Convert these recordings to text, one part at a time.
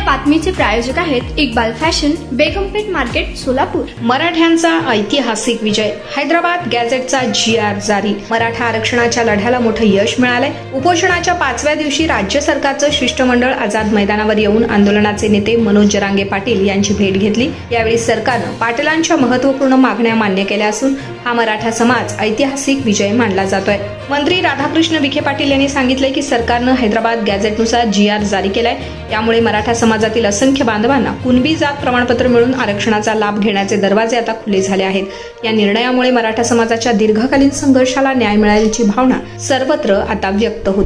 बातमीचे प्रायोजक आहेत Iqbal fashion, बेगमपेठ market, Solapur. मराठ्यांचा ऐतिहासिक विजय, हैदराबाद गॅझेटचा GR जारी। मराठा आरक्षणाच्या लढ्याला मोठं यश मिळालंय। उपोषणाच्या 5व्या दिवशी राज्य सरकारचं शिष्टमंडळ आझाद मैदानावर येऊन आंदोलनाचे नेते मनोज जरांगे पाटील यांची भेट घेतली। यावेळी सरकारनं पाटीलांच्या महत्त्वपूर्ण मागण्या मान्य केल्या असून हा मराठा समाज ऐतिहासिक विजय मानला जातोय। मंत्री राधाकृष्ण विखे पाटील यांनी सांगितले की सरकारनं हैदराबाद गॅझेटनुसार GR जारी केलाय। यामुळे मराठा समाजातील असंख्य बांधवांना कुणबी जात प्रमाणपत्र मिळून आरक्षणाचा लाभ घेण्याचे दरवाजे आता खुले झाले आहेत। या निर्णयामुळे मराठा समाजाच्या दीर्घकालीन संघर्षाला न्याय मिळाल्याची भावना सर्वत्र आता व्यक्त होत।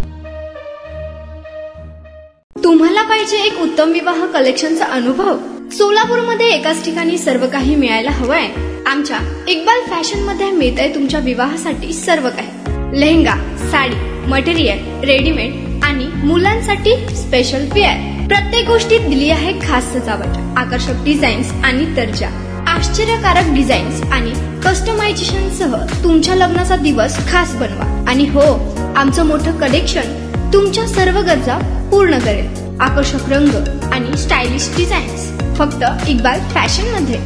तुम्हाला पाहिजे एक उत्तम विवाह कलेक्शनचा अनुभव? सोलापूरमध्ये एकाच ठिकाणी सर्व काही मिळायला हवंय। आमच्या इक्बाल फॅशन मध्ये मिळतंय तुमच्या विवाहासाठी सर्व काही। लेहंगा, साडी, मटेरियल, रेडीमेड आणि मुलांसाठी स्पेशल वेअर। प्रत्येक गोष्टीत दिली आहे खास सजावट, आकर्षक डिझाईन्स आणि दर्जा, आश्चर्यकारक डिझाईन्स आणि कस्टमायझेशन सह तुमच्या लग्नाचा दिवस खास बनवा। आणि हो, आमचं मोठं कलेक्शन तुमच्या सर्व गरजा पूर्ण करेल। आकर्षक रंग आणि स्टायलिश डिझाईन्स फक्त इक्बाल फॅशन मध्ये।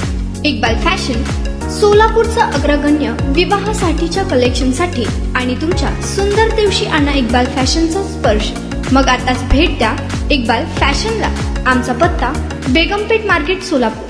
इक्बाल फॅशन सोलापूरचा अग्रगण्य विवाहासाठीच्या कलेक्शनसाठी आणि तुमच्या सुंदर दिवशी आणा इक्बाल फॅशनचा स्पर्श। मग आताच भेट द्या इक्बाल फॅशनला। आमचा पत्ता बेगमपेठ मार्केट, सोलापूर।